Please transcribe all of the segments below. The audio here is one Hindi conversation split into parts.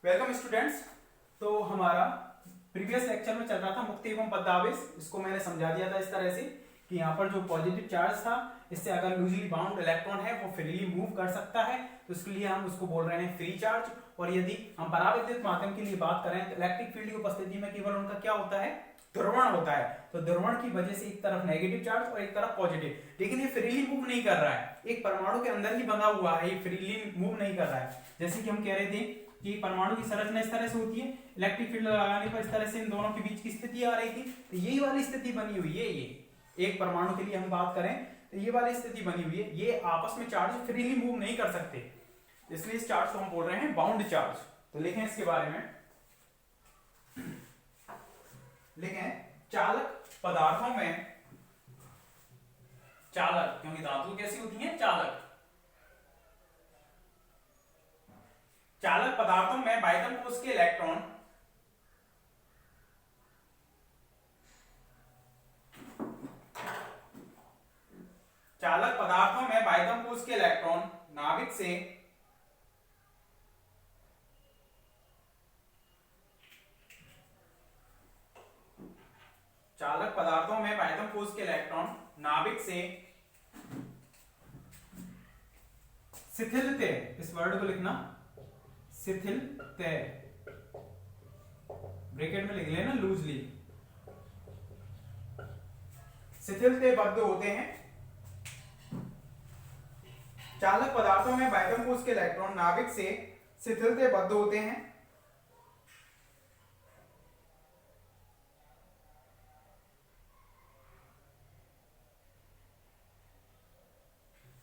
Welcome students. तो हमारा प्रीवियस लेक्चर में चल रहा था मुक्त एवं बद्ध आवेश। इसको मैंने समझा दिया था इस तरह से कि यहाँ पर जो पॉजिटिव चार्ज था, इससे अगर लूजली बाउंड इलेक्ट्रॉन है वो फ्रीली मूव कर सकता है, तो इसके लिए हम उसको बोल रहे हैं फ्री चार्ज। और यदि हम परावैद्युत माध्यम के लिए बात करें तो इलेक्ट्रिक फील्ड की उपस्थिति में केवल उनका क्या होता है, ध्रुवण होता है। तो ध्रुवण की वजह से एक तरफ नेगेटिव चार्ज और एक तरफ पॉजिटिव, लेकिन ये फ्रीली मूव नहीं कर रहा है, एक परमाणु के अंदर ही बंधा हुआ है, ये फ्रीली मूव नहीं कर रहा है। जैसे कि हम कह रहे थे कि परमाणु की संरचना इस तरह से होती है, इलेक्ट्रिक फील्ड लगाने पर इस तरह से इन दोनों के बीच की स्थिति आ रही थी, तो यही वाली स्थिति बनी हुई है। ये एक परमाणु के लिए हम बात करें तो ये वाली स्थिति बनी हुई है, ये आपस में चार्ज फ्रीली मूव नहीं कर सकते, इसलिए इस चार्ज को हम बोल रहे हैं बाउंड चार्ज। तो लिखें इसके बारे में, लिखें चालक पदार्थों में, चालक क्योंकि धातु कैसी होती हैं, चालक। चालक पदार्थों में बाह्यतम कोश के इलेक्ट्रॉन चालक पदार्थों में बाह्यतम कोश के इलेक्ट्रॉन नाभिक से चालक पदार्थों में बाह्यतम कोश के इलेक्ट्रॉन नाभिक से शिथिलते, इस वर्ड को लिखना शिथिलते, ब्रैकेट में लिख लेना लूजली, शिथिलते बद्ध होते हैं। चालक पदार्थों में बाह्यतम कोश के इलेक्ट्रॉन नाभिक से शिथिलते बद्ध होते हैं।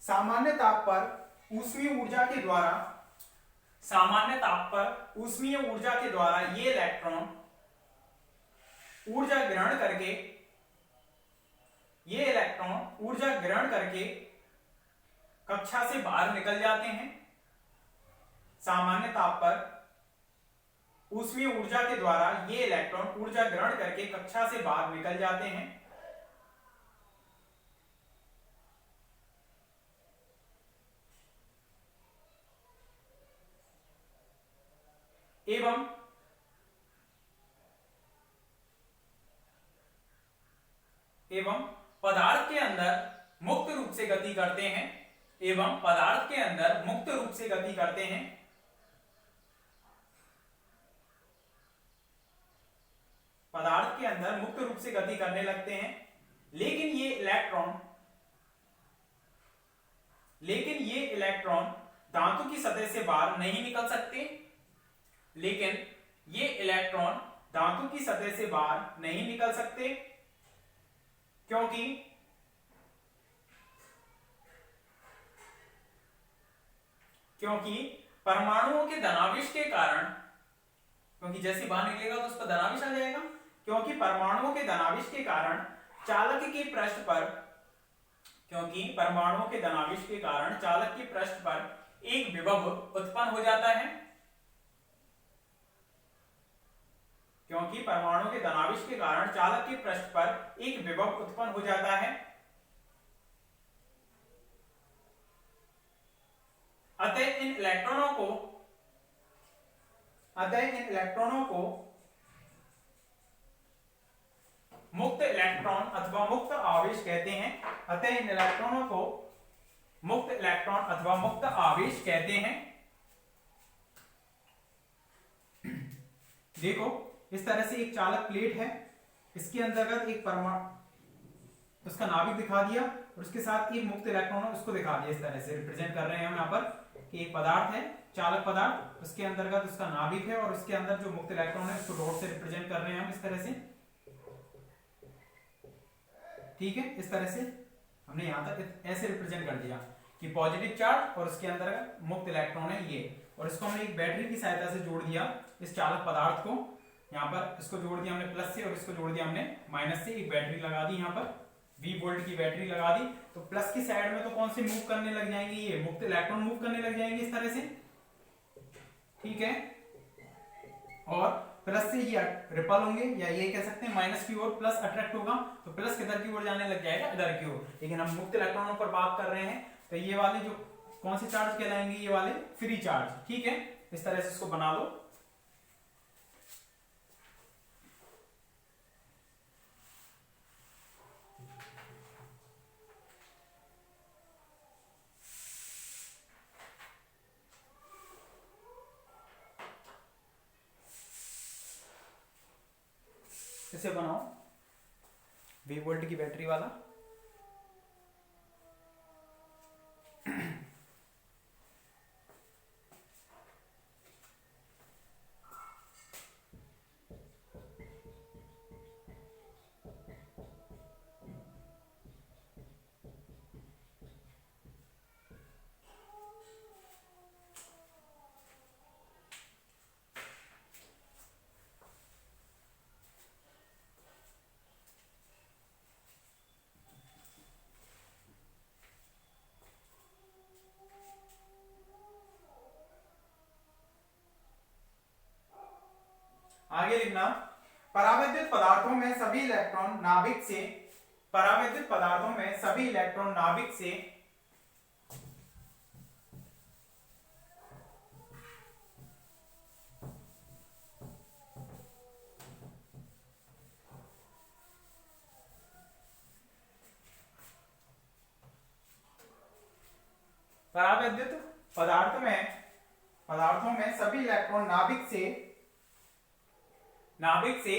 सामान्य ताप पर ऊष्मीय ऊर्जा के द्वारा, सामान्य ताप पर ऊष्मीय ऊर्जा के द्वारा ये इलेक्ट्रॉन ऊर्जा ग्रहण करके, ये इलेक्ट्रॉन ऊर्जा ग्रहण करके कक्षा से बाहर निकल जाते हैं। सामान्य ताप पर ऊष्मीय ऊर्जा के द्वारा ये इलेक्ट्रॉन ऊर्जा ग्रहण करके कक्षा से बाहर निकल जाते हैं। एवं पदार्थ के अंदर मुक्त रूप से गति करते हैं, एवं पदार्थ के अंदर मुक्त रूप से गति करते हैं। पदार्थ के अंदर मुक्त रूप से गति करने लगते हैं, लेकिन ये इलेक्ट्रॉन धातु की सतह से बाहर नहीं निकल सकते, लेकिन ये इलेक्ट्रॉन धातु की सतह से बाहर नहीं निकल सकते, क्योंकि परमाणुओं के धनावेश के कारण, क्योंकि जैसे बाहर निकलेगा तो उसका धनावेश आ जाएगा, क्योंकि परमाणुओं के धनावेश के कारण चालक के पृष्ठ पर, क्योंकि परमाणुओं के धनावेश के कारण चालक के पृष्ठ पर एक विभव उत्पन्न हो जाता है, क्योंकि परमाणु के धनावेश के कारण चालक के पृष्ठ पर एक विभव उत्पन्न हो जाता है। अतः इन इलेक्ट्रॉनों को मुक्त इलेक्ट्रॉन अथवा मुक्त आवेश कहते हैं। अतः इन इलेक्ट्रॉनों को मुक्त इलेक्ट्रॉन अथवा मुक्त आवेश कहते हैं। देखो इस तरह से एक चालक प्लेट है, इसके अंतर्गत एक परमाणु, उसका नाभिक दिखा दिया और उसके साथ एक मुक्त इलेक्ट्रॉन है, उसको दिखा दिया। इस तरह से रिप्रेजेंट कर रहे हैं हम यहाँ पर कि एक पदार्थ है, चालक पदार्थ, उसके अंतर्गत उसका नाभिक है और उसके अंदर जो मुक्त इलेक्ट्रॉन है उसको डॉट से रिप्रेजेंट कर रहे हैं हम इस तरह से। ठीक है, इस तरह से हमने यहाँ तक ऐसे रिप्रेजेंट कर दिया कि पॉजिटिव चार्ज और उसके अंदर मुक्त इलेक्ट्रॉन है ये, और इसको हमने एक बैटरी की सहायता से जोड़ दिया इस चालक पदार्थ को। यहाँ पर इसको जोड़ दिया हमने प्लस से और इसको जोड़ दिया हमने माइनस से, एक बैटरी लगा दी यहाँ पर, 20 वोल्ट की बैटरी लगा दी। तो प्लस की साइड में तो कौन से मूव करने लग जाएंगे, ये मुक्त इलेक्ट्रॉन मूव करने लग जाएंगे इस तरह से। ठीक है, और प्लस से ये रिपल होंगे, या ये कह सकते हैं माइनस की ओर प्लस अट्रैक्ट होगा, तो प्लस किधर की ओर जाने लग जाएगा, इधर की ओर। लेकिन हम मुक्त इलेक्ट्रॉनों पर बात कर रहे हैं, तो ये वाले जो कौन से चार्ज कहलाएंगे, ये वाले फ्री चार्ज। ठीक है, इस तरह से इसको बना लो। इसे बनाओ 20 वोल्ट की बैटरी वाला। आगे लिखना, परावैद्युत पदार्थों में सभी इलेक्ट्रॉन नाभिक से परावैद्युत पदार्थों में सभी इलेक्ट्रॉन नाभिक से परावैद्युत पदार्थों में सभी इलेक्ट्रॉन नाभिक से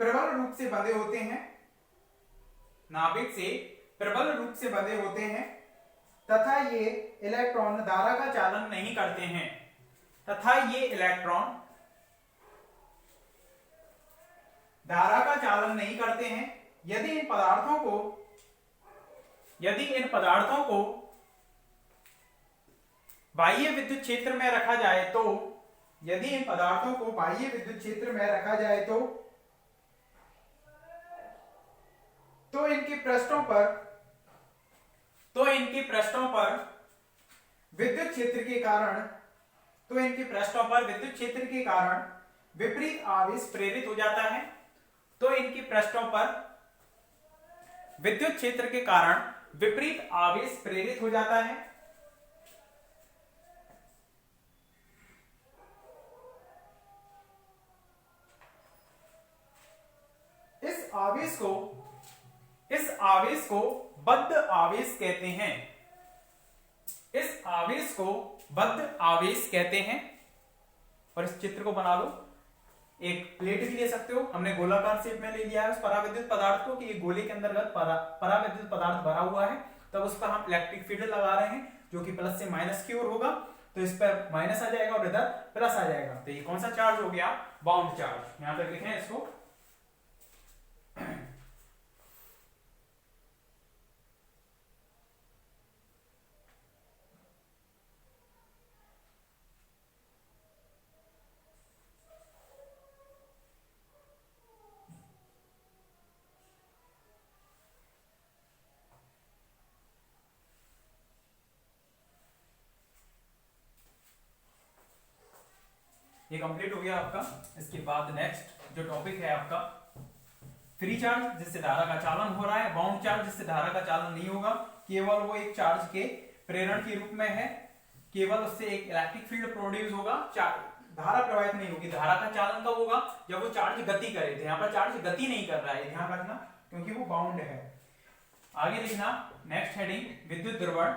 प्रबल रूप से बंधे होते हैं, नाभिक से प्रबल रूप से बंधे होते हैं तथा ये इलेक्ट्रॉन धारा का चालन नहीं करते हैं, तथा ये इलेक्ट्रॉन धारा का चालन नहीं करते हैं। यदि इन पदार्थों को बाह्य विद्युत क्षेत्र में रखा जाए तो यदि इन पदार्थों को बाह्य विद्युत क्षेत्र में रखा जाए तो इनके पृष्ठों पर विद्युत क्षेत्र के कारण विपरीत आवेश प्रेरित हो जाता है। तो इनके पृष्ठों पर विद्युत क्षेत्र के कारण विपरीत आवेश प्रेरित हो जाता है। इस आवेश को बद्ध आवेश कहते हैं। इस आवेश को बद्ध आवेश कहते हैं। और इस चित्र को बना लो। एक प्लेट भी ले सकते हो, हमने गोलाकार शेप में ले लिया है उस परावैद्युत पदार्थ को कि ये गोले के अंतर्गत परावैद्युत पदार्थ भरा हुआ है। तब उस पर हम इलेक्ट्रिक फील्ड लगा रहे हैं जो कि प्लस से माइनस की ओर होगा, तो इस पर माइनस आ जाएगा और इधर प्लस आ जाएगा। तो ये कौन सा चार्ज हो गया? Bound charge. यहां तक लिखें इसको। ये कंप्लीट हो गया आपका। इसके बाद नेक्स्ट जो टॉपिक है आपका फ्री चार्ज, जिससे धारा का चालन हो रहा है। बाउंड चार्ज, जिससे धारा का चालन नहीं होगा, केवल वो एक चार्ज के प्रेरण के रूप में है, केवल उससे एक इलेक्ट्रिक फील्ड प्रोड्यूस होगा, धारा प्रवाहित नहीं होगी। धारा का चालन कब होगा? जब वो चार्ज गति करे। यहाँ पर चार्ज गति नहीं कर रहा है, ध्यान रखना, क्योंकि वो बाउंड है। आगे लिखना नेक्स्ट हेडिंग, विद्युत ध्रुवण।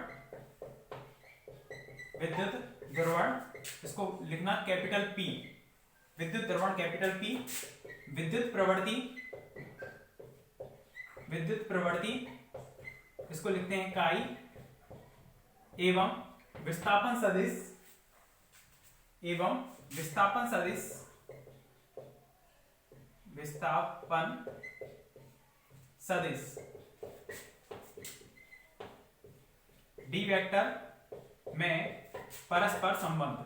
विद्युत ध्रुवण, इसको लिखना कैपिटल P। विद्युत ध्रुवण कैपिटल P। विद्युत प्रवृत्ति इसको लिखते हैं काई, एवं विस्थापन सदिश डी वेक्टर में परस्पर संबंध।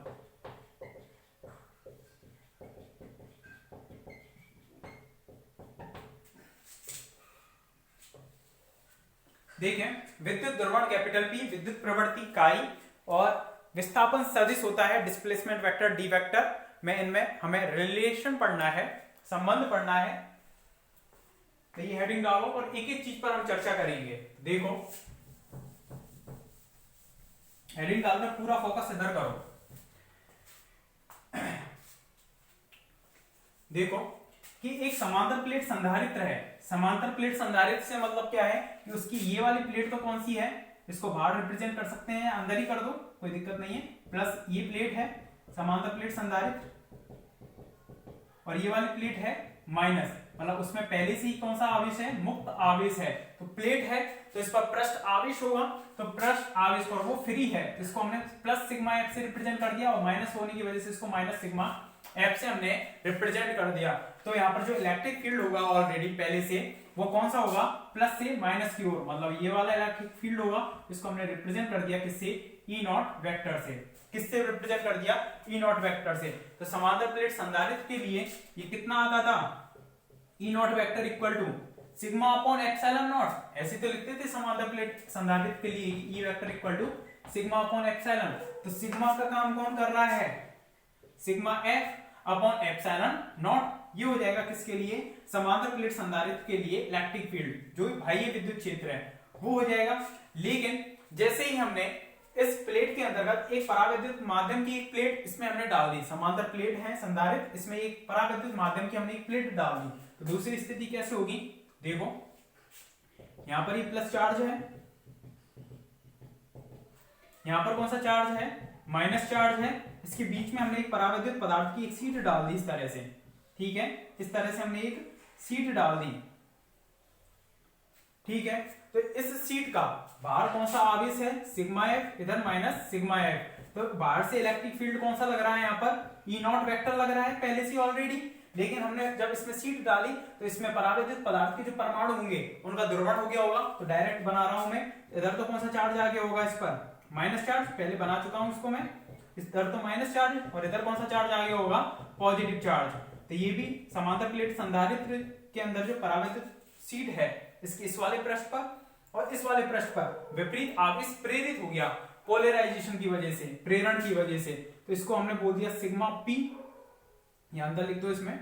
देखें, विद्युत ध्रुवण कैपिटल P, विद्युत प्रवृत्ति काई और विस्थापन सदिश होता है डिस्प्लेसमेंट वेक्टर डी वेक्टर में। इनमें हमें रिलेशन पढ़ना है, संबंध पढ़ना है। तो ये हेडिंग डालो और एक एक चीज पर हम चर्चा करेंगे। देखो, हेडिंग डालने पूरा फोकस इधर करो। देखो कि एक समांतर प्लेट संधारित्र है। समांतर प्लेट संधारित्र से मतलब क्या है कि उसकी ये वाली प्लेट तो कौन सी है, इसको बाहर रिप्रेजेंट कर सकते हैं, अंदर ही कर दो, कोई दिक्कत नहीं है। प्लस ये प्लेट है समांतर प्लेट संधारित्र और ये वाली प्लेट है माइनस, मतलब उसमें पहले से ही कौन सा आवेश है, मुक्त आवेश है। तो प्लेट है तो इस पर पृष्ठ आवेश होगा, तो पृष्ठ आवेश पर वो फ्री है, तो इसको हमने प्लस सिग्मा एफ से रिप्रेजेंट कर दिया, और माइनस होने की वजह से इसको माइनस सिग्मा एफ से हमने रिप्रेजेंट कर दिया। तो यहाँ पर जो इलेक्ट्रिक फील्ड होगा ऑलरेडी पहले से, वो कौन सा होगा, प्लस से माइनस की ओर, मतलब ये वाला इलेक्ट्रिक फील्ड होगा, इसको हमने रिप्रेजेंट कर दिया किससे, ई नॉट वेक्टर से। किससे रिप्रेजेंट कर दिया, ई नॉट वेक्टर से। तो समांतर प्लेट संधारित्र के लिए ये कितना आता था, E naught vector equal to sigma upon epsilon naught, ऐसे तो लिखते थे समांतर प्लेट संधारित्र के लिए, E vector equal to sigma upon epsilon. तो सिग्मा का काम कौन कर रहा है, sigma F upon epsilon naught, ये हो जाएगा किसके लिए, समांतर प्लेट संधारित्र के लिए इलेक्ट्रिक फील्ड जो बाह्य विद्युत क्षेत्र है वो हो जाएगा। लेकिन जैसे ही हमने इस प्लेट के अंतर्गत एक परावैद्युत माध्यम की एक प्लेट इसमें हमने डाल दी, समांतर प्लेट है संधारित्र, इसमें एक परावैद्युत माध्यम की हमने एक प्लेट डाल दी, तो दूसरी स्थिति कैसे होगी, देखो यहां पर ये प्लस चार्ज है, यहां पर कौन सा चार्ज है, माइनस चार्ज है, इसके बीच में हमने एक परावैद्युत पदार्थ की एक शीट डाल दी इस तरह से, ठीक है, इस तरह से हमने एक शीट डाल दी, ठीक है। तो इस शीट का बाहर कौन सा आवेश है, सिग्मा एफ, इधर माइनस सिग्मा एफ, तो बाहर से इलेक्ट्रिक फील्ड कौन सा लग रहा है, यहाँ पर ई नॉट वेक्टर लग रहा है पहले से ऑलरेडी। लेकिन हमने जब इसमें शीट डाली तो इसमें परावैद्युत पदार्थ के जो परमाणु होंगे उनका ध्रुवण हो गया होगा, तो डायरेक्ट बना रहा हूं मैं, इधर तो कौन सा चार्ज आ गया होगा, इस पर माइनस चार्ज, पहले बना चुका हूं इसको मैं, इधर तो माइनस चार्ज और इधर कौन सा चार्ज आ गया होगा, पॉजिटिव चार्ज। तो ये भी समांतर प्लेट संधारित्र के अंदर जो परावैद्युत शीट है, इसके इस वाले पृष्ठ पर और इस वाले पृष्ठ पर विपरीत आवेश प्रेरित हो गया पोलराइजेशन की वजह से, प्रेरण की वजह से, तो इसको हमने बोल दिया सिग्मा पी, यहां अंदर लिख दो इसमें,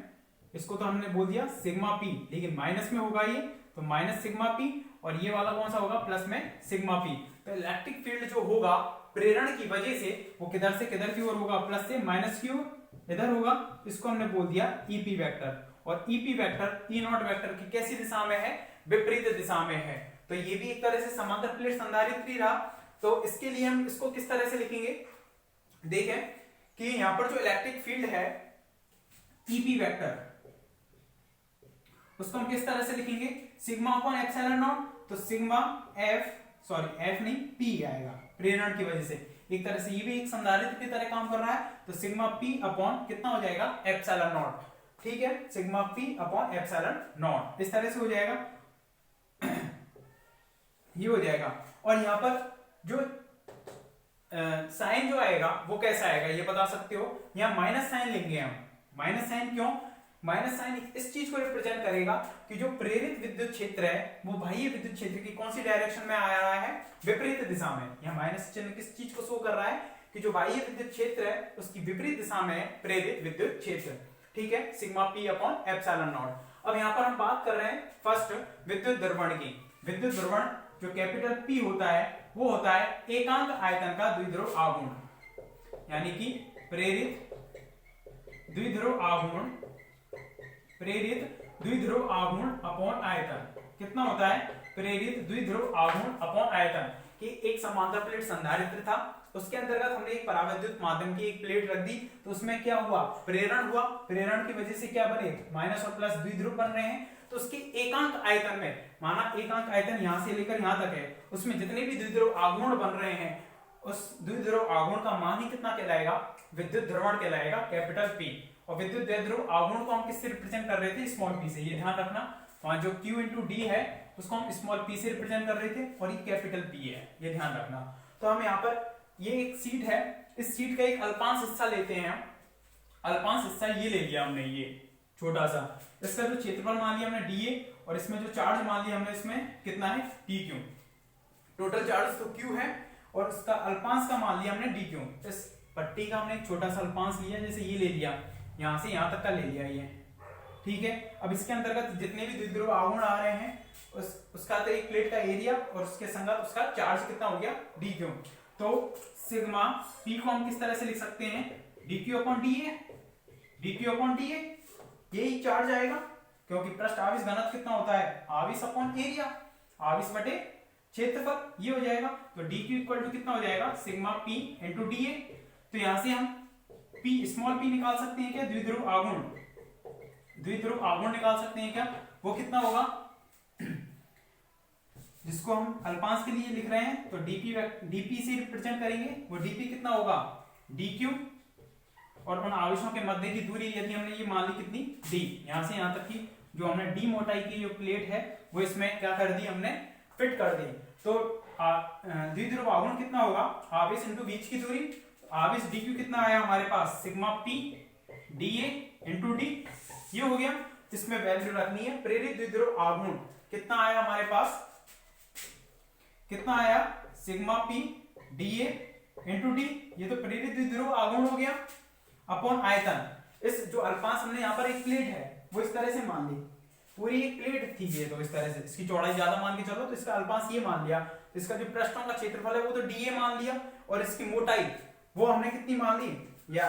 इसको तो हमने बोल दिया सिग्मा पी, लेकिन माइनस में होगा ये, तो माइनस सिग्मा पी, और ये वाला कौन सा होगा, प्लस में सिग्मा पी। तो इलेक्ट्रिक फील्ड जो होगा प्रेरण की वजह से वो किधर से किधर की ओर होगा, प्लस से माइनस की ओर इधर होगा, इसको हमने बोल दिया ईपी वेक्टर। और EP vector E naught vector की कैसी दिशा में है, विपरीत दिशा में है। तो ये भी एक तरह से समांतर प्लेट संधारित्र ही रहा। तो इसके लिए हम इसको किस तरह से लिखेंगे, देखें कि यहां पर जो इलेक्ट्रिक फील्ड है ईपी वेक्टर, उसको हम किस तरह से लिखेंगे, सिग्मा अपॉन एप्सिलॉन नॉट, तो सिग्मा एफ, सॉरी एफ नहीं पी आएगा, प्रेरण की वजह से। एक तरह से ये भी एक संधारित्र की तरह काम कर रहा है, तो सिग्मा पी अपॉन कितना हो जाएगा, एप्सिलॉन नॉट, ठीक है, sigma P upon epsilon not, इस तरह से हो जाएगा, ये हो जाएगा। और यहां पर जो साइन जो आएगा वो कैसा आएगा ये बता सकते हो, यहां माइनस साइन लेंगे हम, माइनस साइन क्यों, माइनस साइन इस चीज को रिप्रेजेंट करेगा कि जो प्रेरित विद्युत क्षेत्र है वो बाह्य विद्युत क्षेत्र की कौन सी डायरेक्शन में आ रहा है, विपरीत दिशा में। यहां माइनस चिन्ह किस चीज को शो कर रहा है कि जो बाह्य विद्युत क्षेत्र है उसकी विपरीत दिशा में प्रेरित विद्युत क्षेत्र, ठीक है, sigma P upon epsilon not. अब यहां पर हम बात कर रहे हैं फर्स्ट विद्युत द्रवण की। विद्युत द्रवण जो कैपिटल पी होता है वो होता है एकांक आयतन का द्विध्रुव आघूर्ण, यानी कि प्रेरित द्विध्रुव आघूर्ण, प्रेरित द्विध्रुव आघूर्ण अपॉन आयतन। कितना होता है, प्रेरित द्विध्रुव आघूर्ण अपॉन आयतन। कि एक समांतर प्लेट संधारित्र था, उसके अंतर्गत हमने एक परावैद्युत माध्यम की एक प्लेट रख दी, तो उसमें क्या हुआ, प्रेरण हुआ, प्रेरण की वजह से क्या बने, माइनस और प्लस द्विध्रुव बन रहे हैं। तो उसके एकांक आयतन में, माना एकांक आयतन यहां से लेकर यहां तक है, उसमें जितने भी द्विध्रुव आघूर्ण बन रहे हैं उस द्विध्रुव आघूर्ण का मान ही कितना कहलाएगा, विद्युत द्रवण कहलाएगा, कैपिटल पी। और विद्युत द्विध्रुव आघूर्ण को हम किससे रिप्रेजेंट कर रहे थे, स्मॉल पी से, ये ध्यान रखना। वहां जो Q इंटू डी है उसको हम स्मॉल पी से रिप्रेजेंट कर रहे थे, और ये कैपिटल पी है, ये ध्यान रखना। तो हम यहाँ पर ये एक सीट है, इस सीट का एक अल्पांश हिस्सा लेते हैं हम, अल्पांश हिस्सा ये ले लिया हमने, ये छोटा सा, इसका जो क्षेत्रफल मान लिया हमने dA, और इसमें जो चार्ज मान लिया हमने इसमें कितना है dQ, टोटल चार्ज तो Q है, और इसका अल्पांश का मान लिया हमने dQ। इस पट्टी का हमने एक छोटा सा अल्पांश लिया, जैसे ये ले लिया, यहां से यहां तक का ले लिया ये, ठीक है। अब इसके अंतर्गत जितने भी द्विध्रुव आघूर्ण आ रहे हैं उसका तो एक प्लेट का एरिया और उसके संगत उसका चार्ज कितना हो गया, dQ। तो सिग्मा P को हम किस तरह से लिख सकते हैं, dQ upon dA, dQ upon dA, यही चार्ज आएगा, क्योंकि पृष्ठ आवेश घनत्व कितना होता है, आवेश अपॉन एरिया, आवेश बटे क्षेत्रफल, ये हो जाएगा। तो dQ इक्वल टू कितना हो जाएगा, सिग्मा P इंटू dA। तो यहां से हम P स्मॉल p निकाल सकते हैं क्या, द्विध्रुव आघूर्ण, द्विध्रुव आघूर्ण निकाल सकते हैं क्या? वो कितना होगा, जिसको हम अल्पांश के लिए लिख रहे हैं तो डीपी से रिप्रेजेंट करेंगे। वो डीपी कितना होगा, dq, और उन आवेशों के मध्य की दूरी यदि हमने ये मान ली कितनी, d, यहां से यहां तक की जो हमने d मोटाई की जो प्लेट है वो इसमें क्या कर दी हमने, फिट कर दी। तो द्विध्रुव आघूर्ण कितना होगा, आवेश इंटू बीच की दूरी, आवेश dq कितना आया हमारे पास, sigma p dA into d, ये हो गया। इसमें वैल्यू रखनी है। प्रेरित द्विध्रुव आघूर्ण कितना आया हमारे पास, कितना आया, sigma p dA into d, ये तो प्रेरित द्विध्रुव आघूर्ण हो गया, अपॉन आयतन। इस जो अल्पांश हमने यहाँ पर एक प्लेट है वो इस तरह से मान ली, पूरी एक प्लेट थी ये, तो इस तरह से इसकी चौड़ाई ज्यादा मान के चलो, तो इसका अल्पांश ये मान लिया, तो इसका जो पृष्ठों का क्षेत्रफल है वो तो dA मान लिया, और इसकी मोटाई वो हमने कितनी मान ली, या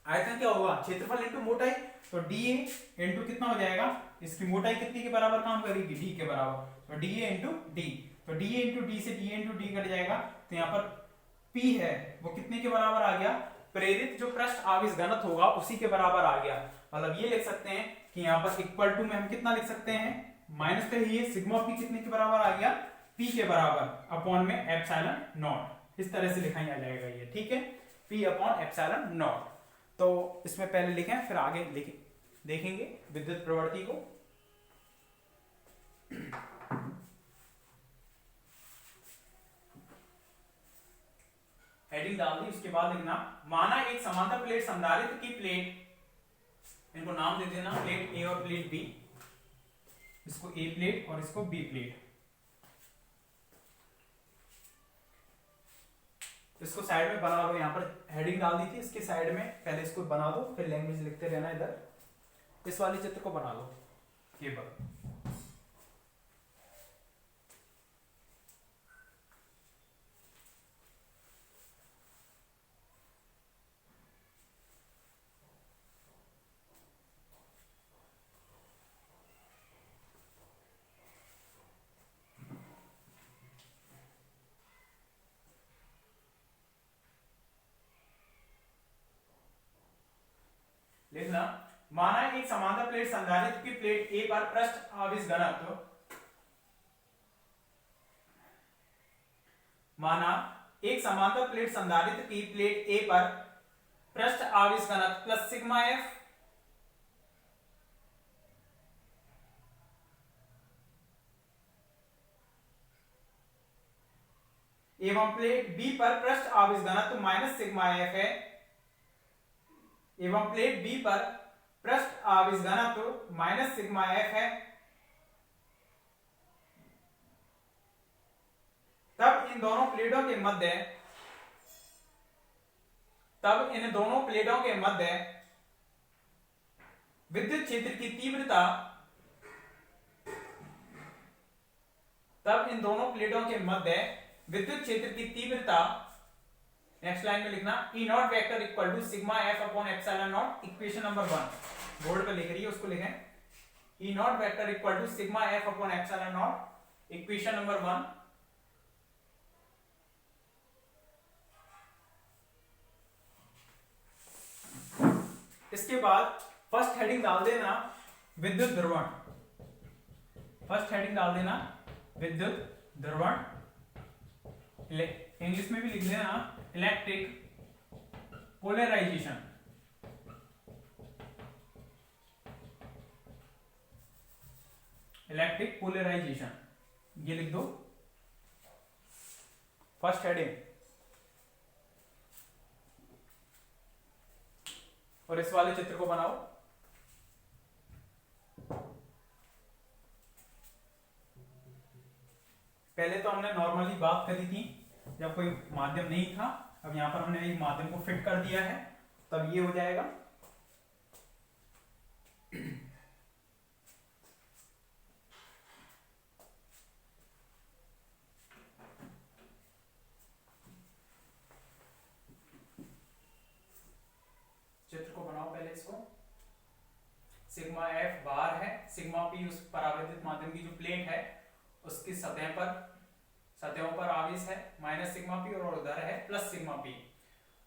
आयतन क्या होगा, क्षेत्रफल इंटू मोटाई, तो dA इंटू कितना हो जाएगा, इसकी मोटाई कितनी के बराबर काम करेगी, d के बराबर, तो dA इंटू d, तो dA इंटू d से dA इंटू d कट जाएगा, तो यहाँ पर P है वो कितने के बराबर आ गया, प्रेरित जो पृष्ठ आवेश घनत्व होगा उसी के बराबर आ गया। मतलब ये लिख सकते हैं कि यहाँ पर इक्वल टू में हम कितना लिख सकते हैं, माइनस तो ये सिग्मा p कितने के बराबर आ गया, P के बराबर अपॉन में एप्सिलॉन नॉट, इस तरह से लिखा जाएगा ये, ठीक है, P अपॉन एप्सिलॉन नॉट। तो इसमें पहले लिखें फिर आगे लिखें, देखेंगे विद्युत प्रवृत्ति को। हेडिंग डाल दी, उसके बाद लिखना, माना एक समांतर प्लेट संधारित्र की प्लेट, इनको नाम दे देना प्लेट ए और प्लेट बी, इसको ए प्लेट और इसको बी प्लेट। इसको साइड में बना लो, यहाँ पर हेडिंग डाल दी थी, इसके साइड में पहले इसको बना दो, फिर लैंग्वेज लिखते रहना। इधर इस वाले चित्र को बना लो केवल। लिखना, माना एक समांतर प्लेट संधारित्र की प्लेट ए पर पृष्ठ आवेश घनत्व, माना एक समांतर प्लेट संधारित्र की प्लेट ए पर पृष्ठ आवेश घनत्व प्लस सिग्मा एफ एवं प्लेट बी पर पृष्ठ आवेश घनत्व माइनस सिग्मा एफ है, एवं प्लेट बी पर पृष्ठ आवेश घनत्व माइनस सिग्मा एफ है, तब इन दोनों प्लेटों के मध्य, तब इन दोनों प्लेटों के मध्य विद्युत क्षेत्र की तीव्रता, तब इन दोनों प्लेटों के मध्य विद्युत क्षेत्र की तीव्रता, नेक्स्ट लाइन में लिखना, E naught vector equal to sigma F upon epsilon naught, equation number 1 board पे लिख रही है उसको लिखें, E naught vector equal to sigma F upon epsilon naught, equation number 1। इसके बाद फर्स्ट हेडिंग डाल देना विद्युत ध्रुवण, फर्स्ट हेडिंग डाल देना विद्युत ध्रुवण, इंग्लिश में भी लिख देना इलेक्ट्रिक पोलराइजेशन, इलेक्ट्रिक पोलराइजेशन, ये लिख दो फर्स्ट हेडिंग। और इस वाले चित्र को बनाओ, पहले तो हमने नॉर्मली बात करी थी जब कोई माध्यम नहीं था, अब यहां पर हमने एक माध्यम को फिट कर दिया है, तब ये हो जाएगा। चित्र को बनाओ पहले इसको, सिग्मा एफ बाहर है, सिग्मा पी उस परावर्तित माध्यम की जो प्लेट है उसकी सतह पर, सतहों पर आवेश है माइनस सिग्मा पी, और उधर है प्लस सिग्मा पी,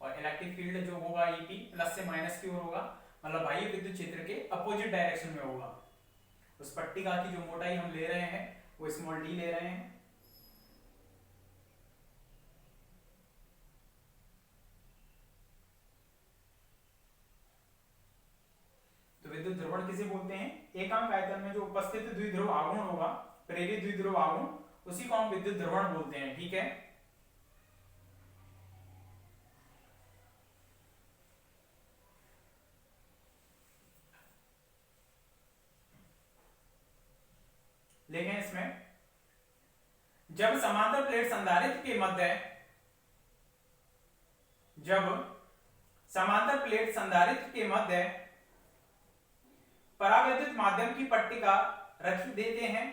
और इलेक्ट्रिक फील्ड जो होगा ईपी प्लस से माइनस की ओर होगा, मतलब बाह्य विद्युत क्षेत्र के अपोजिट डायरेक्शन में होगा। उस पट्टिका की जो मोटाई हम ले रहे हैं वो स्मॉल डी ले रहे हैं। तो विद्युत ध्रुवण किसे बोलते हैं? एकांक आयतन में जो उपस्थित द्विध्रुव आघूर्ण होगा, प्रेरित द्विध्रुव आघूर्ण, उसी को हम विद्युत ध्रुवण बोलते हैं। ठीक है, लेकिन इसमें जब समांतर प्लेट संधारित्र के मध्य परावैद्युत माध्यम की पट्टिका रख देते हैं,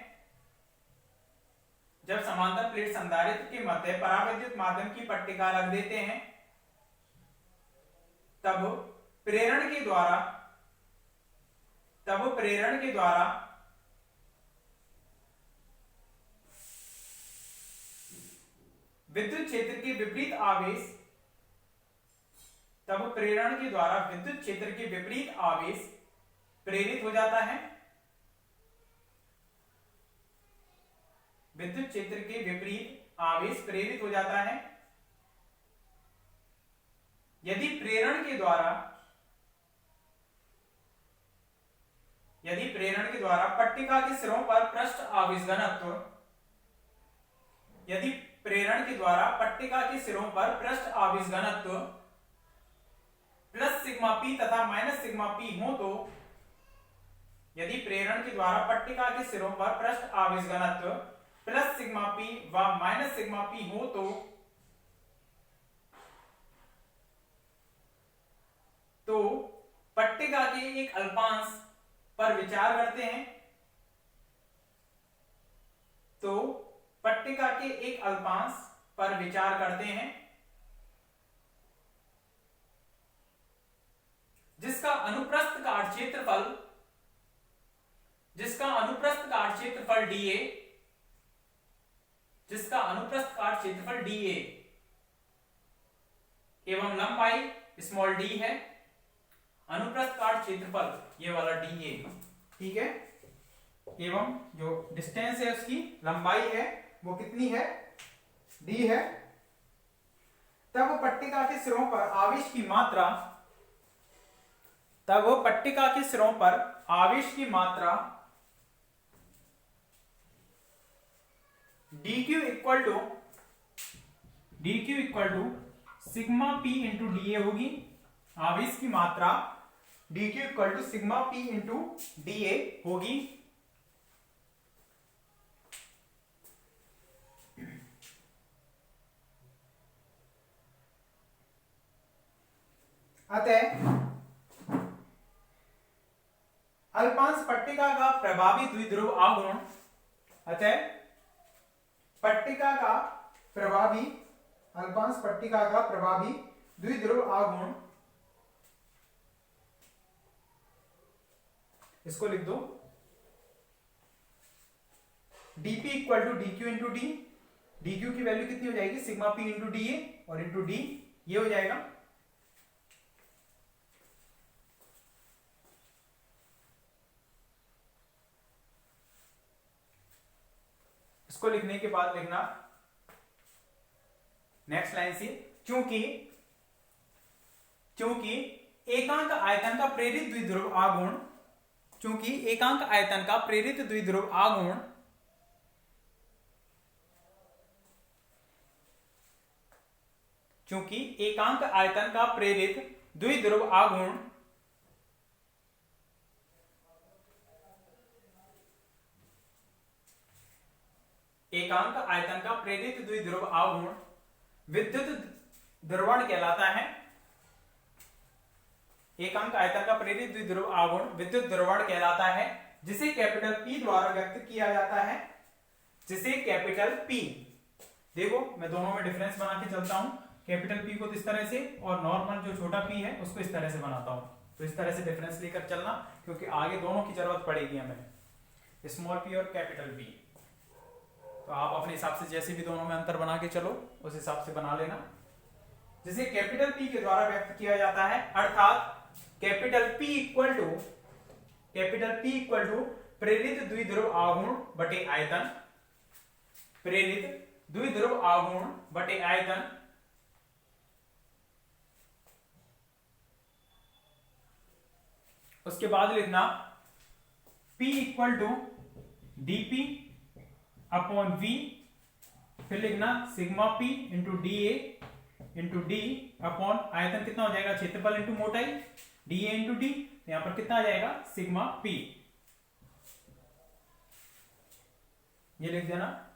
जब समांतर प्लेट संधारित्र के मध्य परावैद्युत माध्यम की पट्टिका रख देते हैं, तब प्रेरण के द्वारा विद्युत क्षेत्र के विपरीत आवेश प्रेरित हो जाता है। विद्युत क्षेत्र के विपरीत आवेश प्रेरित हो जाता है यदि प्रेरण के द्वारा पट्टिका के सिरों पर पृष्ठ आवेश घनत्व प्लस सिग्मा पी तथा माइनस सिग्मा पी हो तो, यदि प्रेरण के द्वारा पट्टिका के सिरों पर पृष्ठ आवेश घनत्व प्लस सिग्मा पी व माइनस सिग्मा पी हो तो पट्टिका के एक अल्पांश पर विचार करते हैं। जिसका अनुप्रस्थ काट क्षेत्रफल dA एवं लंबाई स्मॉल d है। अनुप्रस्थ काट क्षेत्रफल ये वाला dA, ठीक है, एवं जो डिस्टेंस है उसकी लंबाई है वो कितनी है? d है। तब पट्टिका के सिरों पर आवेश की मात्रा dq equal to sigma p into dA होगी। आवेश की मात्रा dq equal to sigma p into dA होगी। अतः अल्पांश पट्टिका का प्रभावी द्विध्रुव आघूर्ण अल्पांश पट्टिका का प्रभावी द्विध्रुव आघूर्ण, इसको लिख दो dp equal to dq into D. dq की वैल्यू कितनी हो जाएगी? सिग्मा p इंटू डी और इंटू डी ये हो जाएगा। इसको लिखने के बाद लिखना नेक्स्ट लाइन से, चूंकि एकांक आयतन का प्रेरित द्विध्रुव आघूर्ण विद्युत ध्रुवण कहलाता है। एकांक आयतन का प्रेरित द्विध्रुव आघूर्ण विद्युत ध्रुवण कहलाता है, जिसे कैपिटल P द्वारा व्यक्त किया जाता है। देखो मैं दोनों में डिफरेंस बना के चलता हूं। कैपिटल P को इस तरह से और नॉर्मल जो छोटा p है उसको इस तरह से बनाता हूं। तो इस तरह से डिफरेंस लेकर चलना, क्योंकि आगे दोनों की जरूरत पड़ेगी हमें, स्मॉल p और कैपिटल P। तो आप अपने हिसाब से जैसे भी दोनों में अंतर बना के चलो उस हिसाब से बना लेना। जिसे कैपिटल P के द्वारा व्यक्त किया जाता है, अर्थात कैपिटल P इक्वल टू प्रेरित द्विध्रुव आघूर्ण बटे आयतन, प्रेरित द्विध्रुव आघूर्ण बटे आयतन, उसके बाद लिखना P equal to dP upon V, फिर लिखना sigma P into DA into D upon आयतन कितना हो जाएगा, क्षेत्रफल इंटू मोटाई, DA इंटू D, यहां पर कितना आ जाएगा सिग्मा P, ये लिख देना।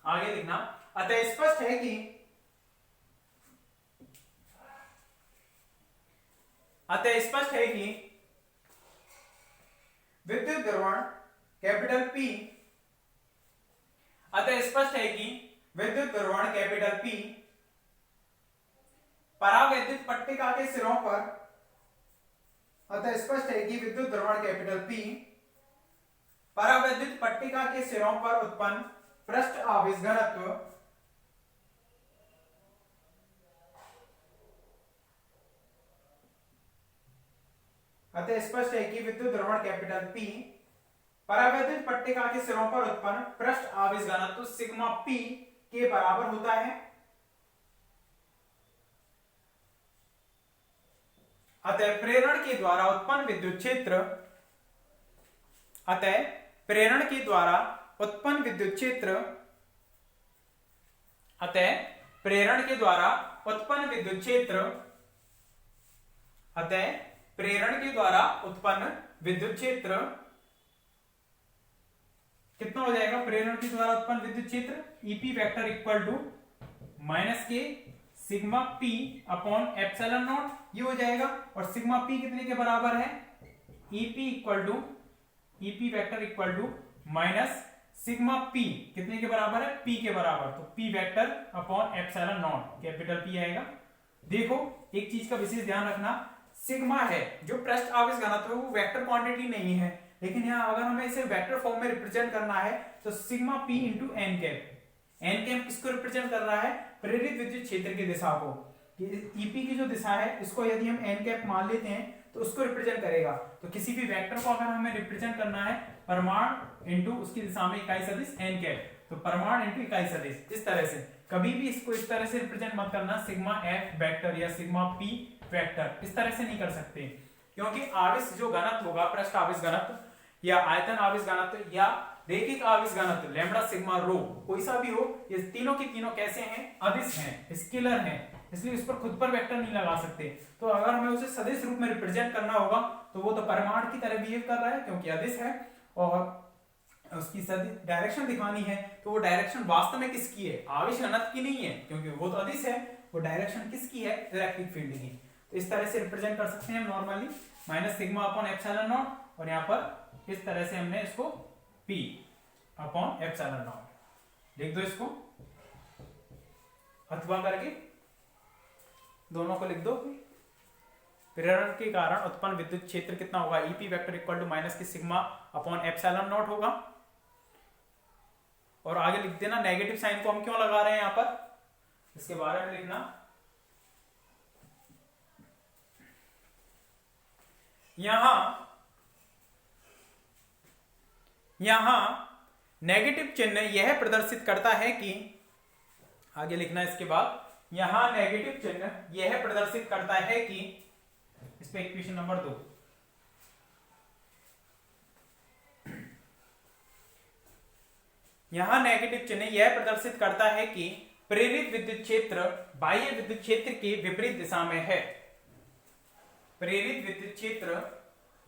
आगे लिखना अतः स्पष्ट है कि विद्युत द्रवण कैपिटल P, अतः स्पष्ट है कि विद्युत द्रवण कैपिटल P परावैद्युत पट्टिका के सिरों पर, अतः स्पष्ट है कि विद्युत द्रवण कैपिटल P परावैद्युत पट्टिका के सिरों पर उत्पन्न पृष्ठ आवेश घनत्व, अतः स्पष्ट है कि विद्युत द्रवण कैपिटल P परावैद्युत पट्टिका के सिरों पर उत्पन्न पृष्ठ आवेश घनत्व सिग्मा P के बराबर होता है। अतः प्रेरण के द्वारा उत्पन्न विद्युत क्षेत्र, अतः प्रेरण के द्वारा उत्पन्न विद्युत क्षेत्र, अतः प्रेरण के द्वारा उत्पन्न विद्युत क्षेत्र, अतः प्रेरण के द्वारा उत्पन्न विद्युत क्षेत्र कितना हो जाएगा, प्रेरण के द्वारा उत्पन्न विद्युत क्षेत्र EP vector equal to minus के sigma P upon epsilon naught, ये हो जाएगा। और सिग्मा पी कितने के बराबर है, EP vector equal to minus sigma P कितने के बराबर है, पी के बराबर, तो P vector upon epsilon not capital P आएगा। देखो एक चीज का विशेष ध्यान रखना, सिग्मा है जो पृष्ठ आवेश घनत्व है वो वेक्टर क्वांटिटी नहीं है, लेकिन यहाँ अगर हमें इसे वेक्टर फॉर्म में रिप्रेजेंट करना है तो sigma P into N cap, N cap किसको रिप्रेजेंट कर रहा है, प्रेरित विद्युत क्षेत्र की दिशा को, ईपी की जो दिशा है इसको यदि हम एन कैप मान लेते हैं तो उसको रिप्रेजेंट करेगा। तो किसी भी वेक्टर को अगर हमें रिप्रेजेंट करना है परिमाण इंटू उसकी दिशा में इकाई सदिश एन कैप, तो परिमाण इंटू इकाई सदिश, इस तरह से कभी भी इसको इस तरह से रिप्रेजेंट मत करना, सिग्मा एफ वेक्टर या सिग्मा पी वेक्टर, इस तरह से नहीं कर सकते, क्योंकि आवेश जो घनत्व होगा, पृष्ठ आवेश घनत्व या आयतन आवेश घनत्व या रैखिक आवेश घनत्व लैम्बडा सिग्मा रो कोई सा भी हो, ये तीनों के तीनों कैसे हैं, अदिश हैं, स्केलर हैं, इसलिए इस पर खुद पर वेक्टर नहीं लगा सकते। तो अगर हमें उसे सदिश रूप में रिप्रेजेंट करना होगा तो वो तो परिमाण की तरह बिहेव कर रहा है क्योंकि अदिश है, और उसकी डायरेक्शन दिखानी है तो वो डायरेक्शन वास्तव में किसकी है, आवेश घनत्व की नहीं है, क्योंकि वो तो अदिश है, वो डायरेक्शन किसकी है, इलेक्ट्रिक फील्ड की। तो इस तरह से रिप्रेजेंट कर सकते हैं normally minus sigma upon epsilon not, और यहाँ पर इस तरह से हमने इसको P अपॉन एप्सिलॉन नॉट लिख दो, इसको अथवा करके दोनों को लिख दो। प्रेरण के कारण उत्पन्न विद्युत क्षेत्र कितना होगा, EP vector equal to minus की सिग्मा अपॉन एप्सिलॉन नॉट होगा। और आगे लिख देना नेगेटिव साइन को हम क्यों लगा रहे हैं यहां पर, इसके बारे में लिखना। यहां नेगेटिव चिन्ह यह प्रदर्शित करता है कि, आगे लिखना इसके बाद, यहां नेगेटिव चिन्ह यह प्रदर्शित करता है कि, इस पे इक्वेशन नंबर 2, यहां नेगेटिव चिन्ह यह प्रदर्शित करता है कि प्रेरित विद्युत क्षेत्र बाह्य विद्युत क्षेत्र के विपरीत दिशा में है, प्रेरित विद्युत क्षेत्र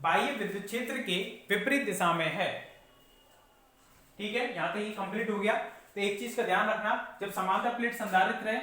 बाह्य विद्युत क्षेत्र के विपरीत दिशा में है। ठीक है, यहां तक ये कंप्लीट हो गया। तो एक चीज का ध्यान रखना, जब समांतर प्लेट संधारित्र रहे,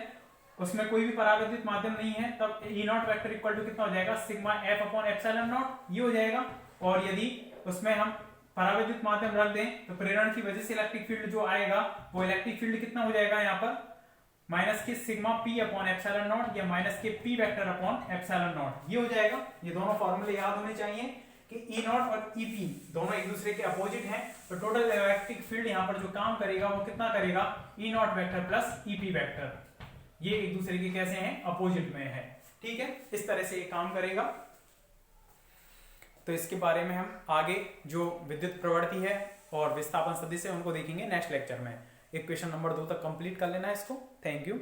उसमें कोई भी परावैद्युत माध्यम नहीं है, तब ई नॉट वेक्टर इक्वल टू कितना हो जाएगा, sigma F upon epsilon naught, ये हो जाएगा। और यदि उसमें हम परावैद्युत माध्यम रख दें तो प्रेरण की वजह से इलेक्ट्रिक फील्ड जो आएगा वो इलेक्ट्रिक फील्ड कितना हो जाएगा, यहाँ पर माइनस के sigma P upon epsilon not या माइनस के P vector upon epsilon naught, ये हो जाएगा। ये दोनों फॉर्मूले याद होने चाहिए कि ई नॉट और ई पी दोनों एक दूसरे के अपोजिट हैं, तो टोटल इलेक्ट्रिक फील्ड यहाँ पर जो काम करेगा वो कितना करेगा, E naught vector plus E P vector, ये एक दूसरे के कैसे हैं, अपोजिट में है। ठीक है, इस तरह से ये काम करेगा। तो इसके बारे में हम आगे जो विद्युत प्रवृत्ति है और विस्थापन सदिश है उनको देखेंगे नेक्स्ट लेक्चर में। इक्वेशन नंबर 2 तक कंप्लीट कर लेना है इसको। Thank you.